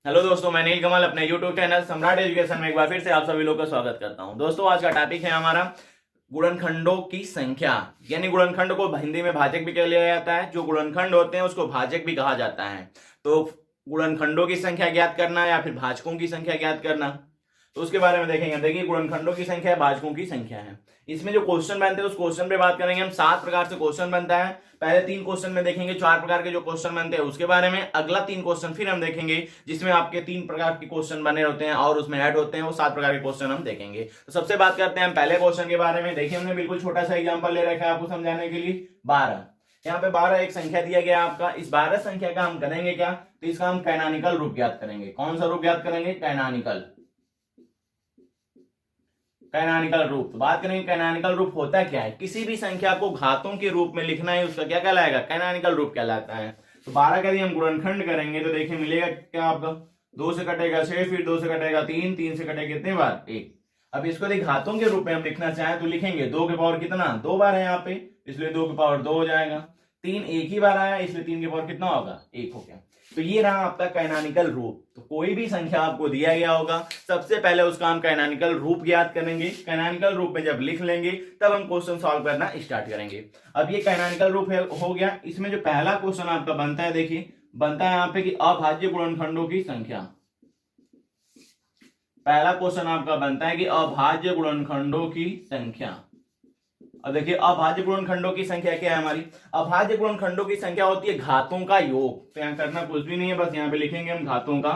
Hello दोस्तों, मैं नील कमल अपने यूट्यूब चैनल सम्राट एजुकेशन में एक बार फिर से आप सभी लोग का स्वागत करता हूं। दोस्तों, आज का टॉपिक है हमारा गुणनखंडों की संख्या। यानी गुणनखंड को हिंदी में भाजक भी कह लिया जाता है। जो गुणनखंड होते हैं उसको भाजक भी कहा जाता है। तो गुणनखंडों की संख्या ज्ञात करना या फिर भाजकों की संख्या ज्ञात करना, तो उसके बारे में देखेंगे। देखिए, गुणनखंडों की संख्या है, भाजकों की संख्या है। इसमें जो क्वेश्चन बनते हैं उस क्वेश्चन पे बात करेंगे हम। 7 प्रकार से क्वेश्चन बनता है। पहले 3 क्वेश्चन में देखेंगे 4 प्रकार के जो क्वेश्चन बनते हैं उसके बारे में। अगला 3 क्वेश्चन फिर हम देखेंगे जिसमें आपके 3 प्रकार के क्वेश्चन बने होते हैं और उसमें ऐड होते हैं, वो 7 प्रकार के क्वेश्चन हम देखेंगे। तो सबसे बात करते हैं हम पहले क्वेश्चन के बारे में। देखिए, हमने बिल्कुल छोटा सा एग्जाम्पल ले रखा है आपको समझाने के लिए। 12, यहाँ पे 12 एक संख्या दिया गया आपका। इस 12 संख्या का हम करेंगे क्या, तो इसका हम कैनोनिकल रूप ज्ञात करेंगे। कौन सा रूप ज्ञात करेंगे? कैनोनिकल रूप। तो बात करेंगे कैनोनिकल रूप होता क्या है। किसी भी संख्या को घातों के रूप में लिखना है, उसका क्या कहलाएगा? कैनोनिकल रूप कहलाता है। तो 12 का यदि हम गुणनखंड करेंगे तो देखिए मिलेगा क्या आपका, 2 से कटेगा 6, फिर 2 से कटेगा 3, 3 से कटेगा कितने बार? 1। अब इसको यदि घातों के रूप में हम लिखना चाहें तो लिखेंगे 2 के पावर कितना, 2 बार है यहाँ पे, इसलिए 2 के पावर 2 हो जाएगा। 3 एक ही बार आया, इसलिए 3 के पावर कितना होगा? 1 हो गया। तो ये रहा आपका कैनोनिकल रूप। तो कोई भी संख्या आपको दिया गया होगा, सबसे पहले उसका हम कैनोनिकल रूप ज्ञात करेंगे। कैनोनिकल रूप में जब लिख लेंगे तब हम क्वेश्चन सॉल्व करना स्टार्ट करेंगे। अब ये कैनोनिकल रूप हो गया। इसमें जो पहला क्वेश्चन आपका बनता है, देखिए बनता है यहाँ पे कि अभाज्य गुणनखंडों की संख्या। पहला क्वेश्चन आपका बनता है कि अभाज्य गुणनखंडों की संख्या। अब देखिए, अभाज्य गुणनखंडों की संख्या क्या है हमारी? अभाज्य गुणनखंडों की संख्या होती है घातों का योग। तो यहाँ करना कुछ भी नहीं है, बस यहाँ पे लिखेंगे हम घातों का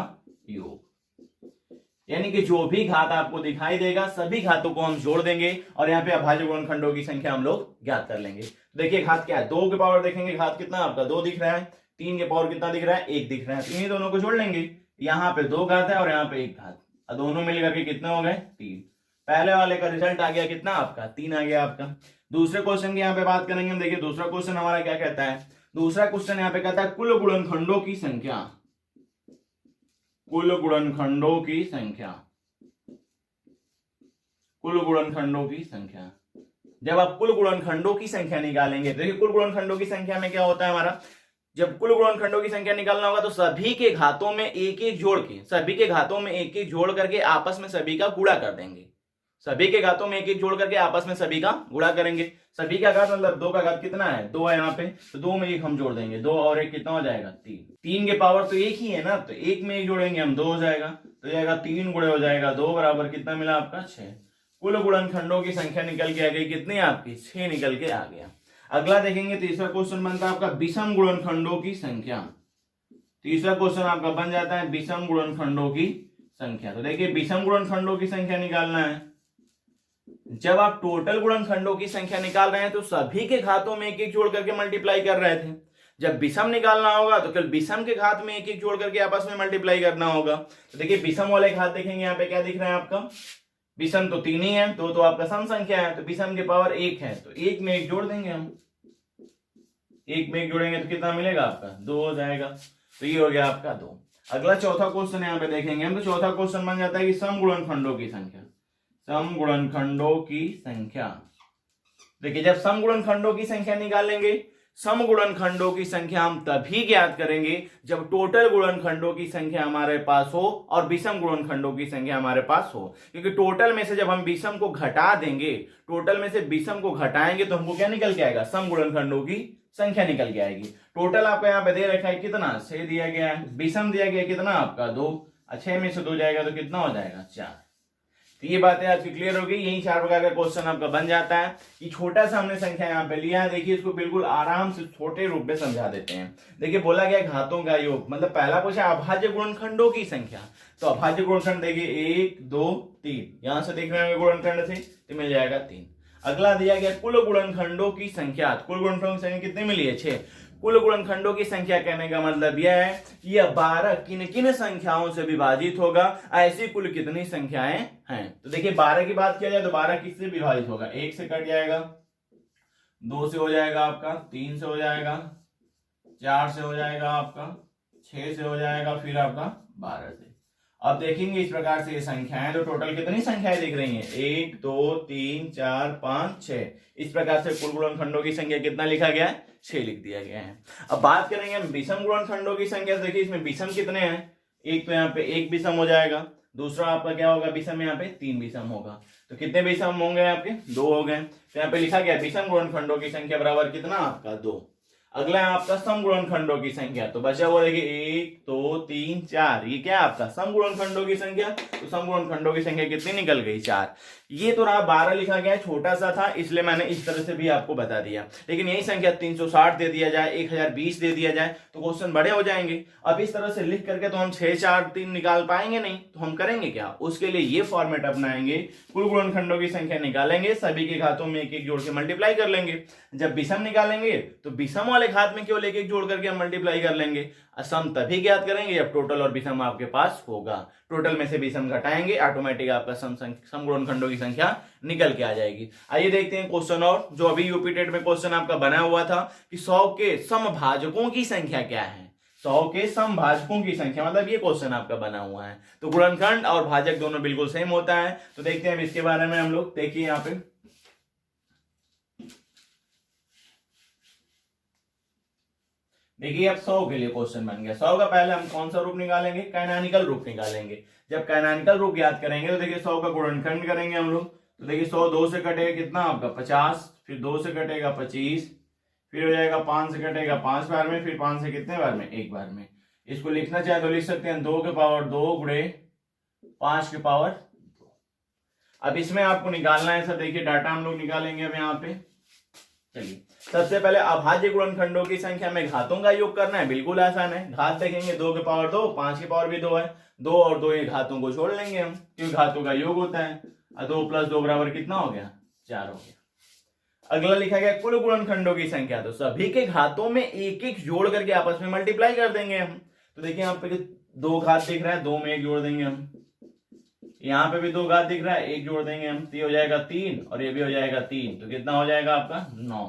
योग। यानी कि जो भी घात आपको दिखाई देगा सभी घातों को हम जोड़ देंगे और यहाँ पे अभाज्य गुणनखंडों की संख्या हम लोग ज्ञात कर लेंगे। तो देखिए घात क्या है, 2 के पावर देखेंगे घात कितना आपका 2 दिख रहा है, 3 के पावर कितना दिख रहा है 1 दिख रहा है। तो इन्हीं दोनों को जोड़ लेंगे। यहाँ पे 2 घात है और यहाँ पे 1 घात, दोनों मिलकर के कितने हो गए? 3। पहले वाले का रिजल्ट आ गया कितना आपका? 3 आ गया आपका। दूसरे क्वेश्चन की यहाँ पे बात करेंगे हम। देखिए दूसरा क्वेश्चन हमारा क्या कहता है। दूसरा क्वेश्चन यहाँ पे कहता है कुल गुणनखंडों की संख्या। कुल गुणनखंडों की संख्या। कुल गुणनखंडों की संख्या। जब आप कुल गुणनखंडों की संख्या निकालेंगे, देखिए कुल गुणनखंडों की संख्या में क्या होता है हमारा, जब कुल गुणनखंडों की संख्या निकालना होगा तो सभी के घातों में एक एक जोड़ के, सभी के घातों में एक एक जोड़ करके आपस में सभी का गुणा कर देंगे। सभी के घातों में एक एक जोड़ करके आपस में सभी का गुणा करेंगे। सभी का घात मतलब 2 का घात कितना है? 2 है यहाँ पे, तो 2 में 1 हम जोड़ देंगे। 2 और 1 कितना हो जाएगा? 3। 3 के पावर तो 1 ही है ना, तो 1 में 1 जोड़ेंगे हम, 2 हो जाएगा। तो जाएगा 3 गुणे हो जाएगा 2 बराबर कितना मिला आपका? 6। कुल गुणनखंडों की संख्या निकल के आ गई कितनी आपकी? 6 निकल के आ गया। अगला देखेंगे, तीसरा क्वेश्चन बनता है आपका विषम गुणनखंडों की संख्या। तीसरा क्वेश्चन आपका बन जाता है विषम गुणनखंडों की संख्या। तो देखिए विषम गुणनखंडों की संख्या निकालना है। जब आप टोटल गुणनखंडों की संख्या निकाल रहे हैं तो सभी के घातों में एक एक जोड़ करके मल्टीप्लाई कर रहे थे। जब विषम निकालना होगा तो केवल विषम के घात में एक एक जोड़ करके आपस में मल्टीप्लाई करना होगा। तो देखिए विषम वाले घात देखेंगे यहाँ पे क्या दिख रहा है आपका, विषम तो 3 ही है, तो आपका सम संख्या है, तो विषम के पावर 1 है, तो 1 में 1 जोड़ देंगे हम। 1 में 1 जोड़ेंगे तो कितना मिलेगा आपका? 2 हो जाएगा। तो ये हो गया आपका 2। अगला चौथा क्वेश्चन यहाँ पे देखेंगे हम। तो चौथा क्वेश्चन बन जाता है कि सम गुणनखंडों की संख्या। सम गुणनखंडों की संख्या। देखिए जब सम गुणनखंडों की संख्या निकालेंगे, सम गुणनखंडों की संख्या हम तभी ज्ञात करेंगे जब टोटल गुणनखंडों की संख्या हमारे पास हो और विषम गुणनखंडों की संख्या हमारे पास हो। क्योंकि टोटल में से जब हम विषम को घटा देंगे, टोटल में से विषम को घटाएंगे तो हमको क्या निकल के आएगा? सम गुणनखंडों की संख्या निकल के आएगी। टोटल आपको यहाँ पे दे रखा है कितना? 6 दिया गया है। विषम दिया गया कितना आपका? 2। 6 में से 2 जाएगा तो कितना हो जाएगा? 4। तो ये बातें आपकी क्लियर होगी। यही 4 प्रकार का क्वेश्चन आपका बन जाता है। ये छोटा सा हमने संख्या यहाँ पे लिया है, देखिए इसको बिल्कुल आराम से छोटे रूप में समझा देते हैं। देखिए बोला गया घातों का योग, मतलब पहला पूछा अभाज्य गुणनखंडों की संख्या। तो अभाज्य गुणनखंड देखिए 1 2 3, यहां से देख रहे हैं गुणनखंड से तो मिल जाएगा 3। अगला दिया गया कुल गुणनखंडों की संख्या। कुल गुणनखंडों की संख्या कितनी मिली है? 6। कुल गुणनखंडों की संख्या कहने का मतलब यह है कि यह 12 किन किन संख्याओं से विभाजित होगा, ऐसी कुल कितनी संख्याएं हैं। तो देखिए 12 की बात किया जाए तो 12 किससे विभाजित होगा? 1 से कट जाएगा, 2 से हो जाएगा आपका, 3 से हो जाएगा, 4 से हो जाएगा आपका, 6 से हो जाएगा, फिर आपका 12 से। अब देखेंगे इस प्रकार से ये संख्याएं, तो टोटल कितनी संख्याएं दिख रही हैं? 1 2 3 4 5 6। इस प्रकार से कुल गुणनखंडों की संख्या कितना लिखा गया है? 6 लिख दिया गया है। अब बात करेंगे हम विषम गुणनखंडों की संख्या। देखिए इसमें विषम कितने हैं? एक तो यहाँ पे एक विषम हो जाएगा, दूसरा आपका क्या होगा विषम, यहाँ पे 3 विषम होगा। तो कितने विषम होंगे आपके, 2 हो गए। तो यहाँ पे लिखा गया विषम गुणनखंडों की संख्या बराबर कितना आपका 2। अगला है आपका सम गुणनखंडों की संख्या, तो बचा हुआ देखिए 1 2 3 4, ये क्या है आपका सम गुणनखंडों की संख्या। तो सम गुणनखंडों की संख्या कितनी निकल गई 4। ये तो रहा 12 लिखा गया है, छोटा सा था इसलिए मैंने इस तरह से भी आपको बता दिया। लेकिन यही संख्या 360 दे दिया जाए, 1020 दे दिया जाए तो क्वेश्चन बड़े हो जाएंगे। अब इस तरह से लिख करके तो हम 6 4 3 निकाल पाएंगे नहीं, तो हम करेंगे क्या, उसके लिए ये फॉर्मेट अपनाएंगे, कुल गुणनखंडों की संख्या निकालेंगे, सभी के घातों में एक एक जोड़ के मल्टीप्लाई कर लेंगे। जब विषम निकालेंगे तो विषम वाले घात में केवल एक एक जोड़ करके हम मल्टीप्लाई कर लेंगे। सम तभी ज्ञात करेंगे जब टोटल और विषम आपके पास होगा। टोटल में से विषम घटाएंगे, ऑटोमेटिक आपका सम गुणनखंडों की संख्या निकल के आ जाएगी। आइए देखते हैं क्वेश्चन, और जो अभी यूपी टेट में क्वेश्चन आपका बना हुआ था कि 100 के समभाजकों की संख्या क्या है। 100 के समभाजकों की संख्या, मतलब ये क्वेश्चन आपका बना हुआ है। तो गुणनखंड और भाजक दोनों बिल्कुल सेम होता है। तो देखते हैं इसके बारे में हम लोग। देखिए यहाँ पे देखिए अब 100 के लिए क्वेश्चन बन गया। 100 का पहले हम कौन सा रूप निकालेंगे, कैनोनिकल रूप निकालेंगे। जब कैनोनिकल रूप याद करेंगे तो देखिए 100 का गुणनखंड करेंगे हम लोग। तो देखिए 100 2 से कटेगा कितना आपका 50, फिर 2 से कटेगा 25, फिर हो जाएगा 5 से कटेगा 5 बार में, फिर 5 से कितने बार में, एक बार में। इसको लिखना चाहे तो लिख सकते हैं 2 के पावर 2 गुणे 5 के पावर 2। अब इसमें आपको निकालना है सर, देखिए डाटा हम लोग निकालेंगे अब यहाँ पे। चलिए सबसे पहले अभाज्य गुणनखंडों की संख्या में घातों का योग करना है, बिल्कुल आसान है। घात देखेंगे 2 के पावर 2, 5 के पावर भी 2 है, 2 और 2 ये घातों को छोड़ लेंगे हम, क्योंकि घातों का योग होता है। 2 + 2 बराबर कितना हो गया, 4 हो गया। अगला लिखा गया कुल गुणनखंडों की संख्या, तो सभी के घातों में एक एक जोड़ करके आपस में मल्टीप्लाई कर देंगे हम। तो देखिए यहाँ पे 2 घात दिख रहा है, 2 में 1 जोड़ देंगे हम। यहाँ पे भी 2 घात दिख रहा है, 1 जोड़ देंगे हम, तो ये हो जाएगा 3 और ये भी हो जाएगा 3, तो कितना हो जाएगा आपका 9।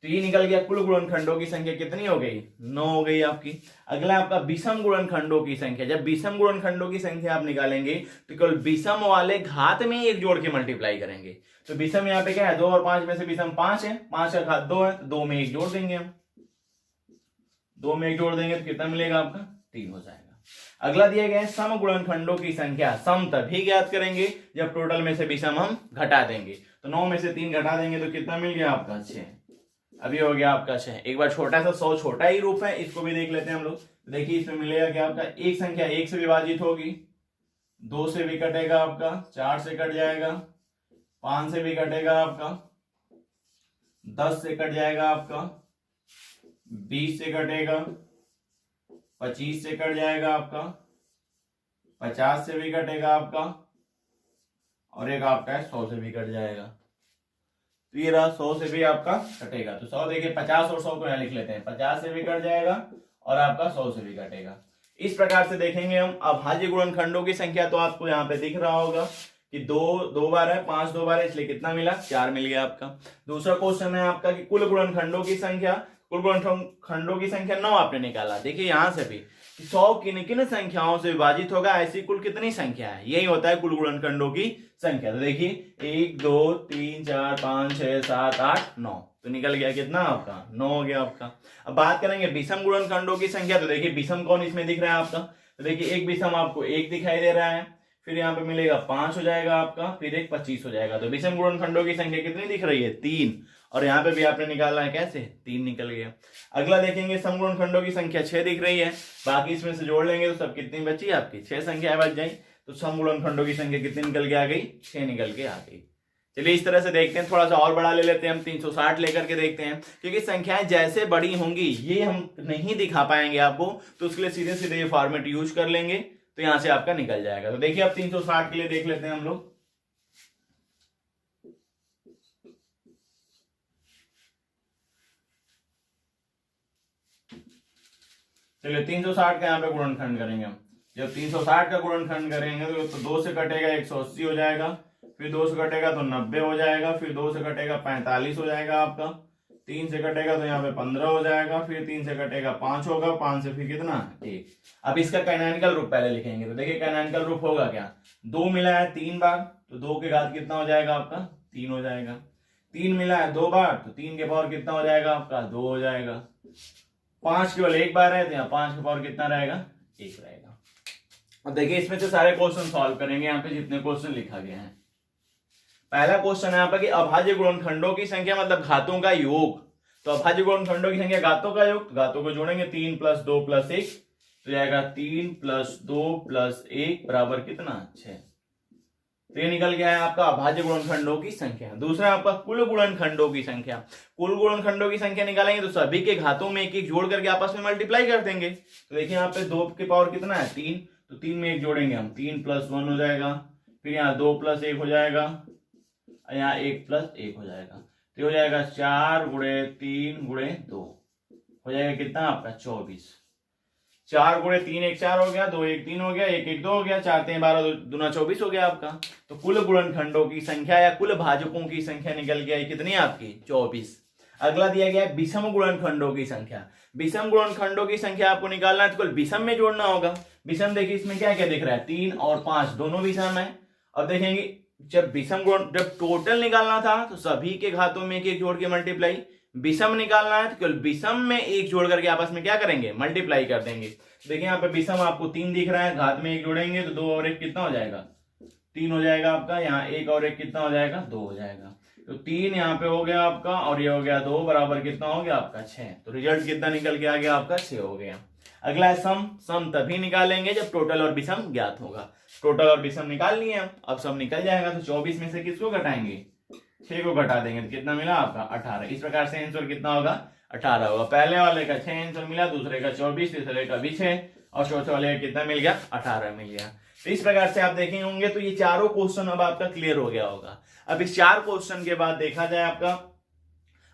तो ये निकल गया कुल गुणनखंडों की संख्या कितनी हो गई, 9 हो गई आपकी। अगला आपका विषम गुणनखंडों की संख्या। जब विषम गुणनखंडों की संख्या आप निकालेंगे तो केवल विषम वाले घात में एक जोड़ के मल्टीप्लाई करेंगे। तो विषम यहाँ पे क्या है, 2 और 5 में से विषम 5 है, 5 का घात 2 है, तो 2 में 1 जोड़ देंगे हम। 2 में 1 जोड़ देंगे तो कितना मिलेगा आपका, 3 हो जाएगा। अगला दिया गया है सम गुणनखंडों की संख्या। सम तभी ज्ञात करेंगे जब टोटल में से विषम हम घटा देंगे। तो 9 में से 3 घटा देंगे तो कितना मिल गया आपका, 6। अभी हो गया आपका 6। एक बार छोटा सा 100 छोटा ही रूप है, इसको भी देख लेते हैं हम लोग। देखिए इसमें मिलेगा क्या आपका, एक संख्या 1 से विभाजित होगी, 2 से भी कटेगा आपका, 4 से कट जाएगा, 5 से भी कटेगा आपका, 10 से कट जाएगा आपका, 20 से कटेगा, 25 से कट जाएगा आपका, 50 से भी कटेगा आपका, और एक आपका 100 से भी कट जाएगा। तो ये रहा 100 से भी आपका कटेगा। तो 100 देखिए 50 और 100 को यहाँ लिख लेते हैं, 50 से भी कट जाएगा और आपका 100 से भी कटेगा। इस प्रकार से देखेंगे हम अभाज्य गुणनखंडों की संख्या। तो आपको यहाँ पे दिख रहा होगा कि 2 बार है, 5 2 बार है, इसलिए कितना मिला, 4 मिल गया आपका। दूसरा क्वेश्चन है आपका कि कुल गुणनखंडों की संख्या। कुल गुणनखंडों की संख्या 9 आपने निकाला। देखिए यहाँ से भी 100 किन किन संख्याओं से विभाजित होगा, ऐसी कुल कितनी संख्या है, यही होता है कुल गुणनखंडों की संख्या। तो देखिए 1 2 3 4 5 6 7 8 9, तो निकल गया कितना आपका, 9 हो गया आपका। अब बात करेंगे विषम गुणनखंडों की संख्या। तो देखिए विषम कौन इसमें दिख रहा है आपका, तो देखिए एक विषम आपको 1 दिखाई दे रहा है, फिर यहाँ पे मिलेगा 5 हो जाएगा आपका, फिर एक 25 हो जाएगा। तो विषम गुणनखंडों की संख्या कितनी दिख रही है, 3, और यहाँ पे भी आपने निकाला है कैसे, 3 निकल गया। अगला देखेंगे सम गुणनखंडों की संख्या 6 दिख रही है, बाकी इसमें से जोड़ लेंगे तो सब कितनी बची आपकी, 6 संख्या बच जाए। तो सम गुणनखंडों की संख्या कितनी निकल के आ गई, 6 निकल के आ गई। चलिए इस तरह से देखते हैं, थोड़ा सा और बड़ा ले लेते हैं हम, 360 लेकर के देखते हैं, क्योंकि संख्याएं जैसे बड़ी होंगी ये हम नहीं दिखा पाएंगे आपको, तो उसके लिए सीधे सीधे ये फॉर्मेट यूज कर लेंगे, तो यहां से आपका निकल जाएगा। तो देखिए अब 360 के लिए देख लेते हैं हम लोग। चलिए 360 का यहाँ पे गुणनखंड करेंगे हम। जब 360 का गुणनखंड करेंगे तो 2 से कटेगा 180 हो जाएगा, फिर 2 से कटेगा तो 90 हो जाएगा, फिर 2 से कटेगा 45 हो जाएगा आपका, 3 से कटेगा तो यहाँ पे 15 हो जाएगा, फिर 3 से कटेगा 5 होगा, 5 से फिर कितना 1। अब इसका कैनोनिकल रूप पहले लिखेंगे। तो देखिए कैनोनिकल रूप होगा क्या, 2 मिला है 3 बार, तो 2 के घात कितना हो जाएगा आपका, 3 हो जाएगा। 3 मिला है 2 बार, तो 3 के पावर कितना हो जाएगा आपका, 2 हो जाएगा। 5 केवल 1 बार है, तो यहाँ 5 के पावर कितना रहेगा, 1 रहेगा। अब देखिए इसमें से सारे क्वेश्चन सॉल्व करेंगे यहाँ पे जितने क्वेश्चन लिखा गया है। पहला क्वेश्चन है यहाँ पर कि अभाज्य गुणनखंडों की संख्या मतलब घातों का योग। तो अभाज्य गुणनखंडों की संख्या घातों का योग, घातों को जोड़ेंगे 3 + 2 + 1 तो जाएगा 3 + 2 + 1 बराबर कितना 6। तो ये निकल गया है आपका अभाज्य गुणनखंडों की संख्या। दूसरा आपका कुल गुणनखंडों की संख्या। कुल गुणनखंडों की संख्या निकालेंगे तो सभी के घातों में एक एक जोड़ करके आपस में मल्टीप्लाई कर देंगे। तो देखिए यहाँ पे 2 की पावर कितना है 3, तो 3 में 1 जोड़ेंगे हम 3 + 1 हो जाएगा, फिर यहाँ 2 + 1 हो जाएगा, यहाँ 1 + 1 हो जाएगा, तो हो जाएगा 4 × 3 × 2 हो जाएगा कितना आपका 24। 4 × 3 1 4 हो गया, 2 1 3 हो गया, 1 1 2 हो गया, 4 3 12 2 24 हो गया आपका। तो कुल गुणनखंडों की संख्या या कुल भाजकों की संख्या निकल गया है कितनी आपकी 24। अगला दिया गया है विषम गुणनखंडों की संख्या। विषम गुणनखंडों की संख्या आपको निकालना है तो कुल विषम में जोड़ना होगा। विषम देखिए इसमें क्या क्या दिख रहा है 3 और 5 दोनों विषम है। अब देखेंगे जब टोटल निकालना था तो सभी के घातों में एक एक जोड़ के मल्टीप्लाई, विषम निकालना है तो केवल विषम में एक जोड़ करके आपस में क्या करेंगे मल्टीप्लाई कर देंगे। देखिए यहाँ पे विषम आपको 3 दिख रहा है, घात में 1 जोड़ेंगे तो 2 और 1 कितना हो जाएगा 3 हो जाएगा आपका, यहाँ 1 और 1 कितना हो जाएगा 2 हो जाएगा, तो 3 यहाँ पे हो गया आपका और ये हो गया 2 बराबर कितना हो गया आपका 6। तो रिजल्ट कितना निकल के आ गया आपका 6 हो गया। अगला है सम। सम तभी निकालेंगे जब टोटल और विषम ज्ञात होगा। टोटल और विषम निकाल लिए हम, अब सम निकल जाएगा तो 24 में से किसको घटाएंगे 6 को घटा देंगे तो कितना मिला आपका 18। इस प्रकार से आंसर कितना होगा 18 होगा। पहले वाले का 6 आंसर मिला, दूसरे का 24, तीसरे का भी 6 और चौथे वाले का कितना मिल गया 18 मिल गया। तो इस प्रकार से आप देखेंगे होंगे तो ये चारों क्वेश्चन अब आपका क्लियर हो गया होगा। अब इस 4 क्वेश्चन के बाद देखा जाए आपका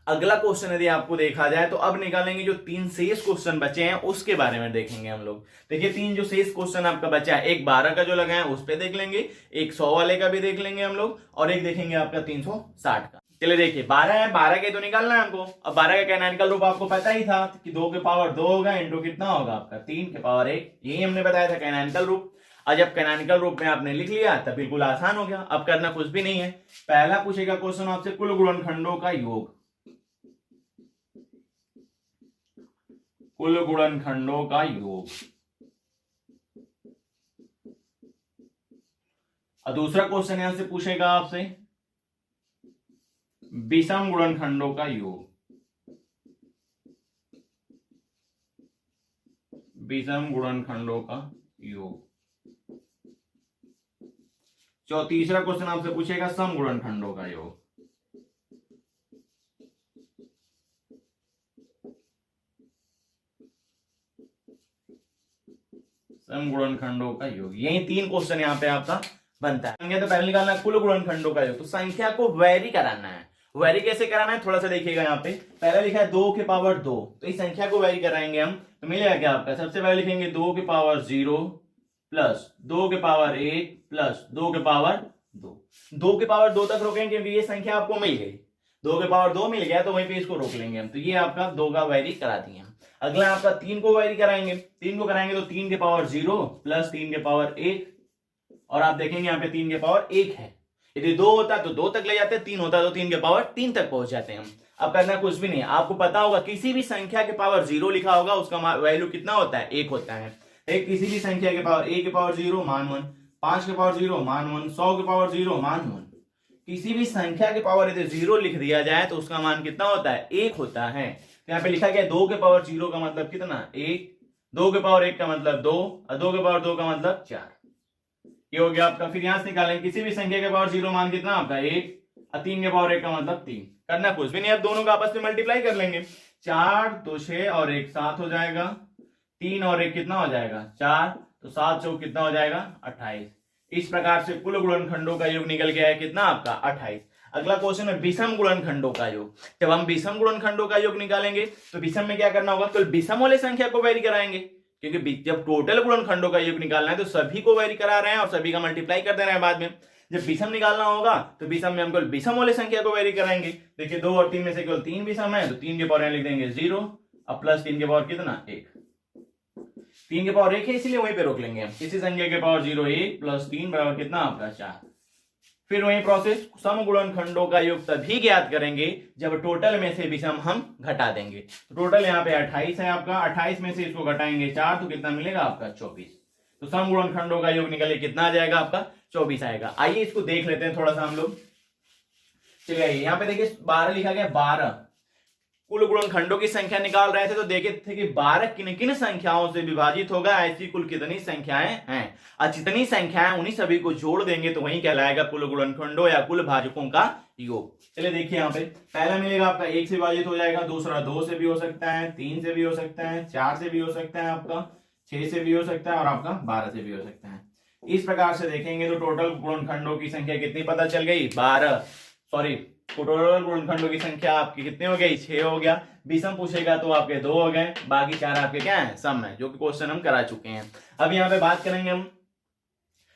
अगला क्वेश्चन यदि आपको देखा जाए तो अब निकालेंगे जो 3 शेष क्वेश्चन बचे हैं उसके बारे में देखेंगे हम लोग। देखिए 3 जो शेष क्वेश्चन आपका बचा है, एक 12 का जो लगा है उस पे देख लेंगे, एक 100 वाले का भी देख लेंगे हम लोग और एक देखेंगे आपका 360 का। चलिए देखिए 12 है, 12 के तो निकालना है हमको। अब 12 का कैनोनिकल रूप आपको पता ही था कि 2 के पावर 2 होगा इंटू कितना होगा आपका 3 के पावर 1, यही हमने बताया था कैनोनिकल रूप। और जब कैनोनिकल रूप में आपने लिख लिया तब बिल्कुल आसान हो गया, अब करना कुछ भी नहीं है। पहला पूछेगा क्वेश्चन आपसे कुल गुणनखंडों का योग, कुल गुणनखंडों का योग। और दूसरा क्वेश्चन यहां से पूछेगा आपसे विषम गुणनखंडों का योग, विषम गुणनखंडों का योग। तीसरा क्वेश्चन आपसे पूछेगा सम गुणनखंडों का योग। सम गुणनखंडों का योग, यही 3 क्वेश्चन यहाँ पे आपका बनता है। तो पहले निकालना है कुल गुणनखंडों का योग, तो संख्या को वैरी कराना है। वैरी कैसे कराना है थोड़ा सा देखिएगा। यहाँ पे पहले लिखा है 2 के पावर 2, तो इस संख्या को वैरी कराएंगे हम तो मिलेगा क्या आपका, सबसे पहले लिखेंगे 2 के पावर 0 प्लस 2 के पावर 1 प्लस 2 के पावर 2। 2 के पावर 2 तक रोकेंगे क्योंकि ये संख्या आपको मिल गई, 2 के पावर 2 मिल गया तो वहीं पे इसको रोक लेंगे हम। तो ये आपका 2 का वैरी करा दिया। अगला आपका 3 को वैरी कराएंगे, 3 को कराएंगे तो 3 के पावर 0 प्लस 3 के पावर 1 और आप देखेंगे यहाँ पे 3 के पावर 1 है। यदि 2 होता तो 2 तक ले जाते, 3 होता तो 3 के पावर 3 तक पहुंच जाते हैं हम। अब करना कुछ भी नहीं है, आपको पता होगा किसी भी संख्या के पावर 0 लिखा होगा उसका वैल्यू कितना होता है 1 होता है। एक किसी भी संख्या के पावर 1 के पावर 0 मान 1, 5 के पावर 0 मान 1, 100 के पावर 0 मान 1। किसी भी संख्या के पावर यदि 0 लिख दिया जाए तो उसका मान कितना होता है 1 होता है। तो यहाँ पे लिखा गया 2 के पावर 0 का मतलब कितना 1, 2 के पावर 1 का मतलब 2 और 2 के पावर 2 का मतलब 4। ये हो गया आपका। फिर यहां से निकालें किसी भी संख्या के पावर 0 मान कितना आपका 1 और 3 के पावर 1 का मतलब 3। करना कुछ भी नहीं, अब दोनों का आपस में मल्टीप्लाई कर लेंगे। 4 2 6 और 1 7 हो जाएगा, 3 और 1 कितना हो जाएगा 4, तो 7 चौक कितना हो जाएगा 28। इस प्रकार से कुल गुणनखंडों का योग निकल गया है कितना आपका 28। अगला क्वेश्चन है विषम गुणनखंडों का योग। जब हम विषम गुणनखंडों का योग निकालेंगे तो विषम में क्या करना होगा, केवल विषम वाले संख्या को वैरी कराएंगे क्योंकि जब टोटल गुणनखंडों का योग निकालना है तो सभी को वैरी करा रहे हैं और सभी का मल्टीप्लाई कर दे रहे हैं बाद में। जब विषम निकालना होगा तो विषम में हम केवल विषम वाले संख्या को वैरी कराएंगे। देखिए 2 और 3 में से केवल 3 विषम है तो 3 के पावर लिख देंगे 0 और प्लस 3 के पावर कितना 1। 3 के पावर 1 है इसलिए वहीं पे रोक लेंगे हम। किसी संख्या के पावर 0 1 प्लस 3 बराबर कितना आपका 4। फिर वही प्रोसेस सम गुणनखंडों का योग तभी ज्ञात करेंगे जब टोटल में से विषम हम घटा देंगे। तो टोटल यहाँ पे 28 है आपका, 28 में से इसको घटाएंगे 4 तो कितना मिलेगा आपका 24। तो सम गुणनखंडों का योग निकल के कितना आ जाएगा आपका 24 आएगा। आइए इसको देख लेते हैं थोड़ा सा हम लोग। चलिए यहाँ पे देखिए 12 लिखा गया, 12 कुल गुणनखंडों की संख्या निकाल रहे थे तो देखे थे कि 12 किन किन संख्याओं से विभाजित होगा, ऐसी कुल कितनी संख्याएं हैं, और जितनी संख्याएं उन्हीं सभी को जोड़ देंगे तो वही कहलाएगा कुल गुणनखंडों या कुल भाजकों का योग। चलिए देखिए यहाँ पे पहला मिलेगा आपका 1 से विभाजित हो जाएगा, दूसरा 2 से भी हो सकता है, 3 से भी हो सकता है, 4 से भी हो सकता है, आपका 6 से भी हो सकता है और आपका 12 से भी हो सकता है। इस प्रकार से देखेंगे तो टोटल गुणनखंडों की संख्या कितनी पता चल गई, 12 सॉरी टोटल गुणनखंडों की संख्या आपकी कितनी हो गई, 6 हो गया। विषम पूछेगा तो आपके 2 हो गए, बाकी 4 आपके क्या है, सम है, जो कि क्वेश्चन हम करा चुके हैं। अब यहाँ पे बात करेंगे हम,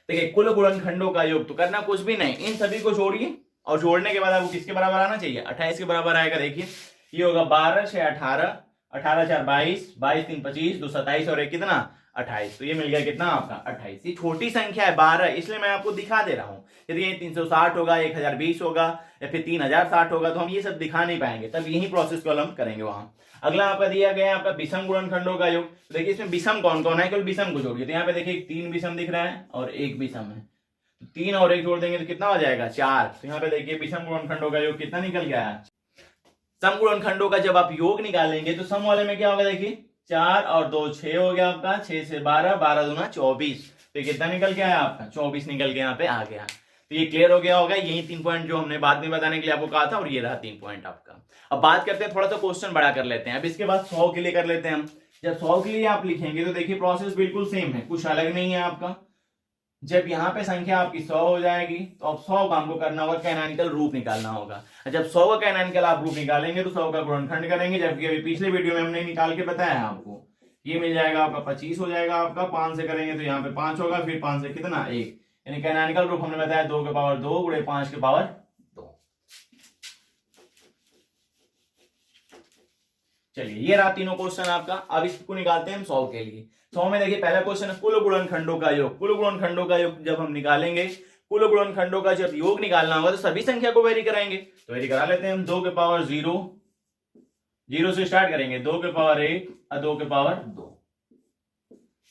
देखिए कुल गुणनखंडों का योग तो करना कुछ भी नहीं, इन सभी को जोड़िए और जोड़ने के बाद आपको किसके बराबर आना चाहिए, 28 के बराबर आएगा। देखिए ये होगा 12 6 18, 18 4 22, 22 3 25, 2 27 और 1 कितना 28, तो ये मिल गया कितना आपका 28। ये छोटी संख्या है 12, इसलिए मैं आपको दिखा दे रहा हूं। यदि ये 360 होगा, 1020 होगा या फिर 3060 होगा तो हम ये सब दिखा नहीं पाएंगे, तब यही प्रोसेस को हम करेंगे वहां। अगला आपका दिया गया है आपका विषम गुणनखंडों का योग। तो देखिए इसमें विषम कौन कौन है, केवल विषम को जोड़िए। तो यहाँ पे देखिए 3 विषम दिख रहा है और 1 विषम है, तो 3 और 1 जोड़ देंगे तो कितना हो जाएगा 4। तो यहाँ पे देखिए विषम गुणनखंडों का योग कितना निकल गया है। सम गुणनखंडों का जब आप योग निकालेंगे तो सम वाले में क्या होगा, देखिए 4 और 2 6 हो गया आपका, 6 से 12, 12 दूना 24, तो कितना निकल के आया आपका 24 निकल के यहाँ पे आ गया। तो ये क्लियर हो गया होगा, यही 3 पॉइंट जो हमने बाद में बताने के लिए आपको कहा था, और ये रहा 3 पॉइंट आपका। अब बात करते हैं, थोड़ा सा क्वेश्चन बड़ा कर लेते हैं। अब इसके बाद 100 के लिए कर लेते हैं हम। जब 100 के लिए आप लिखेंगे तो देखिए प्रोसेस बिल्कुल सेम है, कुछ अलग नहीं है आपका। जब यहाँ पे संख्या आपकी 100 हो जाएगी तो अब 100 का हमको करना होगा कैनोनिकल रूप निकालना होगा। जब 100 का कैनोनिकल आप रूप निकालेंगे तो 100 का गुणनखंड करेंगे, जबकि अभी पिछले वीडियो में हमने निकाल के बताया है आपको। ये मिल जाएगा आपका 25 हो जाएगा आपका, 5 से करेंगे तो यहाँ पे 5 होगा, फिर 5 से कितना 1, यानी कैनोनिकल रूप हमने बताया 2 के पावर 2 गुणे 5 के पावर 2। चलिए ये रहा तीनों क्वेश्चन आपका। अब इसको निकालते हैं हम 100 के लिए। 100 में देखिए पहला क्वेश्चन है कुल गुणनखंडों का योग। कुल गुणनखंडों का योग जब हम निकालेंगे, कुल गुणनखंडों का जब योग निकालना होगा तो सभी संख्या को वेरी कराएंगे। तो वेरी करा लेते हैं हम। 2 के पावर 0, 0 से स्टार्ट करेंगे, 2 के पावर 1 और 2 के पावर 2,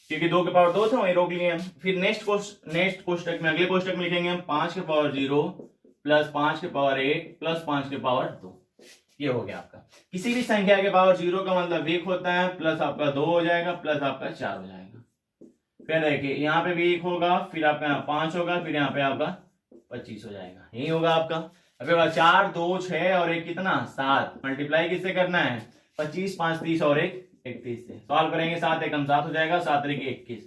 क्योंकि 2 के पावर 2 थे वही रोक लिए हम। फिर नेक्स्ट कोष्टक में, अगले कोष्टक में लिखेंगे हम 5 के पावर 0 प्लस 5 के पावर 1 प्लस 5 के पावर 2। ये हो गया आपका। किसी भी संख्या के पावर 0 का मतलब 1 होता है, प्लस आपका 2 हो जाएगा, प्लस आपका 4 हो जाएगा। फिर देखिए यहाँ पे भी 1 होगा, फिर आपका यहाँ 5 होगा, फिर यहाँ पे आपका 25 हो जाएगा, यही होगा आपका। अभी 4 2 6 और 1 कितना 7, मल्टीप्लाई किससे करना है 25 5 30 और 1 31 से। सॉल्व करेंगे 7 1 7 हो जाएगा, 7 3 21,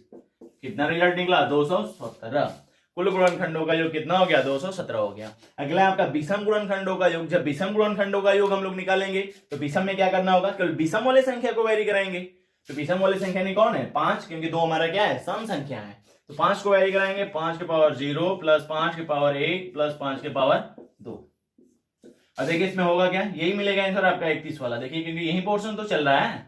कितना रिजल्ट निकला 217। कुल गुणनखंडों का योग कितना हो गया 217 हो गया। अगला आपका विषम गुणनखंडों का योग। जब विषम गुणनखंडों का योग हम लोग निकालेंगे तो विषम में क्या करना होगा, केवल विषम वाले संख्या को वेरी कराएंगे। तो विषम वाले संख्या नहीं कौन है 5, क्योंकि 2 हमारा क्या है सम संख्या है, तो 5 को वेरी कराएंगे। 5 के पावर 0 प्लस 5 के पावर 1 प्लस 5 के पावर 2। अब देखिए इसमें होगा क्या, यही मिलेगा आंसर आपका 31 वाला। देखिए क्योंकि यही पोर्शन तो चल रहा है,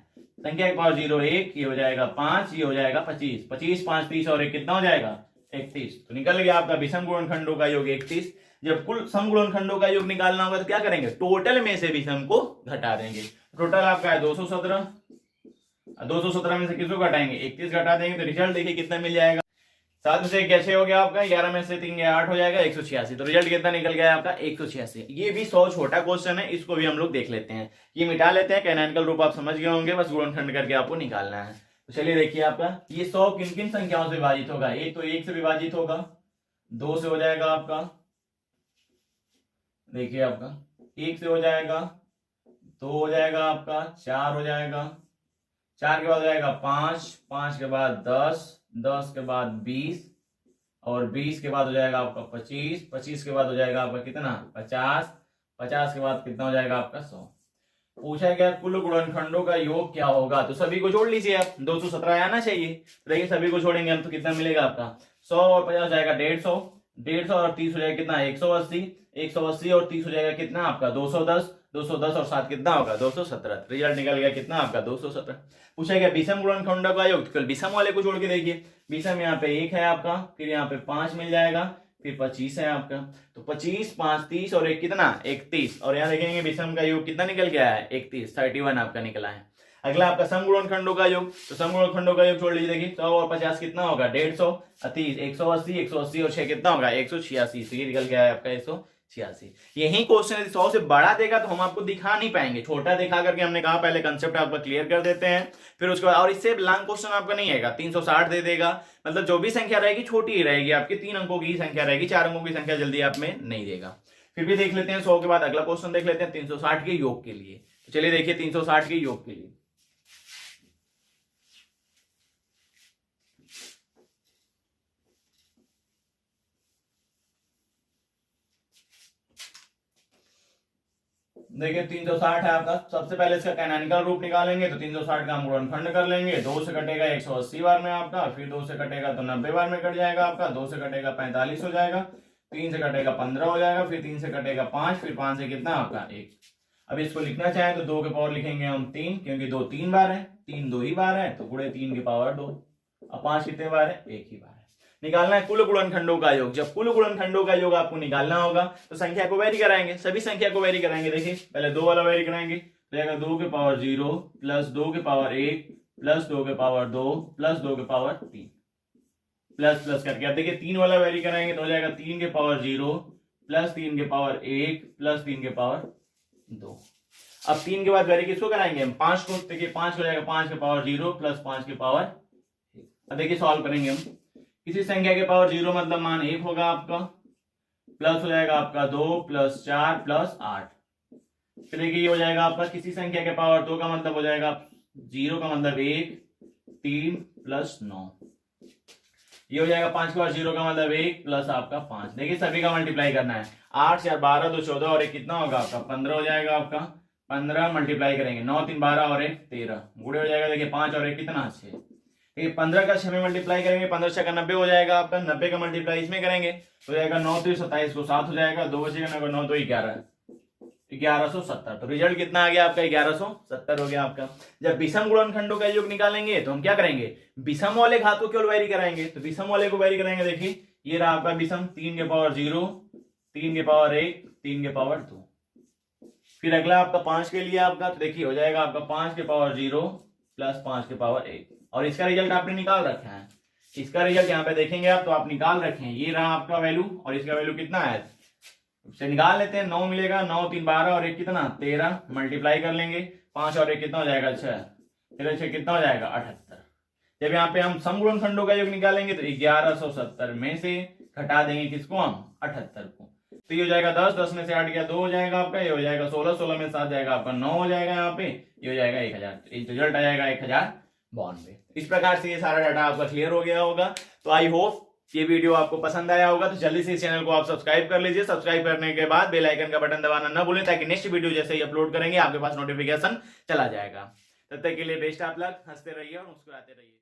संख्या के पावर 0 1, ये हो जाएगा 5, ये हो जाएगा 25, 25 5 30 और 1 कितना हो जाएगा 31। तो निकल गया आपका विषम गुणनखंडों का योग 31। जब कुल सम गुणनखंडों का योग निकालना होगा तो क्या करेंगे, टोटल में से विषम को घटा देंगे। टोटल आपका है 217, 217 में से किसको घटाएंगे 31 घटा देंगे, तो रिजल्ट देखिए कितना मिल जाएगा। 7 में से 1 कैसे हो गया आपका, 11 में से 3 8 हो जाएगा 186। तो रिजल्ट कितना निकल गया आपका 186। ये भी 100 छोटा क्वेश्चन है, इसको भी हम लोग देख लेते हैं। ये मिटा लेते हैं, कैनोनिकल रूप आप समझ गए होंगे, बस गुणनखंड करके आपको निकालना है। तो चलिए देखिए आपका ये 100 किन किन संख्याओं से विभाजित होगा। एक तो 1 से विभाजित होगा, 2 से हो जाएगा आपका, देखिए आपका 1 से हो जाएगा, 2 हो जाएगा आपका, 4 हो जाएगा, 4 के बाद हो जाएगा 5, 5 के बाद 10, 10 के बाद 20 और 20 के बाद हो जाएगा आपका 25, 25 के बाद हो जाएगा आपका कितना 50, 50 के बाद कितना हो जाएगा आपका 100। पूछा गया कुल गुणनखंडों का योग क्या होगा, तो सभी को जोड़ लीजिए आप, 217 आना चाहिए। तो देखिए सभी को छोड़ेंगे हम तो कितना मिलेगा आपका 100 और 50 हो जाएगा 150, 150 और 30 हो जाएगा कितना 180, 180 और 30 हो जाएगा कितना आपका 210, 210 और 7 कितना होगा 217। रिजल्ट निकल गया कितना आपका 217। पूछा गया विषम गुणनखंडों का योग, तो विषम वाले को जोड़ के देखिए। विषम यहाँ पे 1 है आपका, फिर यहाँ पे 5 मिल जाएगा, फिर 25 है आपका, तो 25 5 30 और 1 कितना 31। और यहाँ देखेंगे विषम का योग कितना निकल गया है 31, 31 आपका निकला है। अगला आपका समगुणनखंडों का योग, तो समगुणनखंडों का योग छोड़ लीजिए। देखिए 100 और 50 कितना होगा 150, 30 180, 180 और 6 कितना होगा 186, तो ये निकल गया है आपका 186। यही क्वेश्चन यदि 100 से बड़ा देगा तो हम आपको दिखा नहीं पाएंगे, छोटा दिखा करके हमने कहा पहले कंसेप्ट आपका क्लियर कर देते हैं, फिर उसके बाद और इससे लॉन्ग क्वेश्चन आपका नहीं आएगा। 360 दे देगा, मतलब जो भी संख्या रहेगी छोटी ही रहेगी आपकी, 3 अंकों की संख्या रहेगी, 4 अंकों की संख्या जल्दी आप में नहीं देगा। फिर भी देख लेते हैं 100 के बाद अगला क्वेश्चन देख लेते हैं 360 के योग के लिए। तो चलिए देखिए 360 के योग के लिए। देखिए 360 है आपका, सबसे पहले इसका कैनोनिकल रूप निकालेंगे तो 360 का हम गुणनखंड कर लेंगे। 2 से कटेगा 180 बार में आपका, फिर 2 से कटेगा तो 90 बार में कट जाएगा आपका, 2 से कटेगा 45 हो जाएगा, 3 से कटेगा 15 हो जाएगा, फिर 3 से कटेगा 5, फिर 5 से कितना आपका 1। अब इसको लिखना चाहे तो 2 के पावर लिखेंगे हम 3, क्योंकि 2 3 बार है, 3 2 ही बार है, तो गुणे 3 की पावर 2। अब 5 कितने बार है 1 ही बार है। निकालना है कुल गुणनखंडों का योग। जब कुल गुणनखंडों का योग आपको निकालना होगा तो संख्या को वेरी कराएंगे, सभी संख्या को वेरी कराएंगे। देखिए पहले 2 वाला वेरी कराएंगे, तो जाएगा 2 के पावर 0 प्लस 2 के पावर 1 प्लस 2 के पावर 2 प्लस 2 के पावर 3 प्लस प्लस करके। अब देखिए 3 वाला वेरी कराएंगे तो हो जाएगा 3 के पावर 0 प्लस 3 के पावर 1 प्लस 3 के पावर 2। अब 3 के बाद वेरी किसको कराएंगे हम 5 को, देखिए 5 हो जाएगा 5 के पावर 0 प्लस 5 के पावर 1। अब देखिए सॉल्व करेंगे हम, किसी संख्या के पावर 0 मतलब मान 1 होगा आपका, प्लस हो जाएगा आपका 2 प्लस 4 प्लस 8। फिर देखिए ये हो जाएगा आपका किसी संख्या के पावर 2 का मतलब हो जाएगा 0 का मतलब 1 3 प्लस 9। ये हो जाएगा 5 के पावर 0 का मतलब 1 प्लस आपका 5। देखिए सभी का मल्टीप्लाई करना है, 8 4 12 2 14 और 1 कितना होगा आपका 15 हो जाएगा आपका। 15 मल्टीप्लाई करेंगे, 9 3 12 और 1 13, गुणे हो जाएगा देखिए 5 और 1 कितना 6। देखिए 15 का 6 में मल्टीप्लाई करेंगे, 15 6 का 90 हो जाएगा आपका, 90 का मल्टीप्लाई इसमें करेंगे तो हो जाएगा 9 3 27 को 7 हो जाएगा, 2 बचेगा 9 तो 11 1170। तो रिजल्ट कितना आ गया आपका 1170 हो गया आपका। जब विषम गुणनखंडों का योग निकालेंगे तो हम क्या करेंगे विषम वाले घातों केवल वेरी कराएंगे, तो विषम वाले को वेरी कराएंगे। देखिए ये रहा आपका विषम, 3 के पावर 0 3 के पावर 1 3 के पावर 2। फिर अगला आपका 5 के लिए आपका, तो देखिए हो जाएगा आपका 5 के पावर 0 प्लस 5 के पावर 1, और इसका रिजल्ट आपने निकाल रखा है। इसका रिजल्ट यहाँ पे देखेंगे आप तो आप निकाल रखे हैं, ये रहा आपका वैल्यू, और इसका वैल्यू कितना है से निकाल लेते हैं। 9 मिलेगा, 9 3 12 और 1 कितना 13, मल्टीप्लाई कर लेंगे, 5 और 1 कितना हो जाएगा 6, फिर 6 कितना हो जाएगा 78। जब यहाँ पे हम समगुणनखंडों का योग निकालेंगे तो 1170 में से घटा देंगे किसको हम 78 को, तो ये हो जाएगा 10, 10 में से 8 गया 2 हो जाएगा आपका, ये हो जाएगा 16, 16 में 7 जाएगा आपका 9 हो जाएगा यहाँ पे, ये हो जाएगा 1000, रिजल्ट आ जाएगा 1092। इस प्रकार से ये सारा डाटा आपका क्लियर हो गया होगा। तो आई होप ये वीडियो आपको पसंद आया होगा, तो जल्दी से इस चैनल को आप सब्सक्राइब कर लीजिए। सब्सक्राइब करने के बाद बेल आइकन का बटन दबाना ना भूलें, ताकि नेक्स्ट वीडियो जैसे ही अपलोड करेंगे आपके पास नोटिफिकेशन चला जाएगा। तब तक के लिए बेस्ट ऑफ लक, हंसते रहिए और मुस्कुराते रहिए।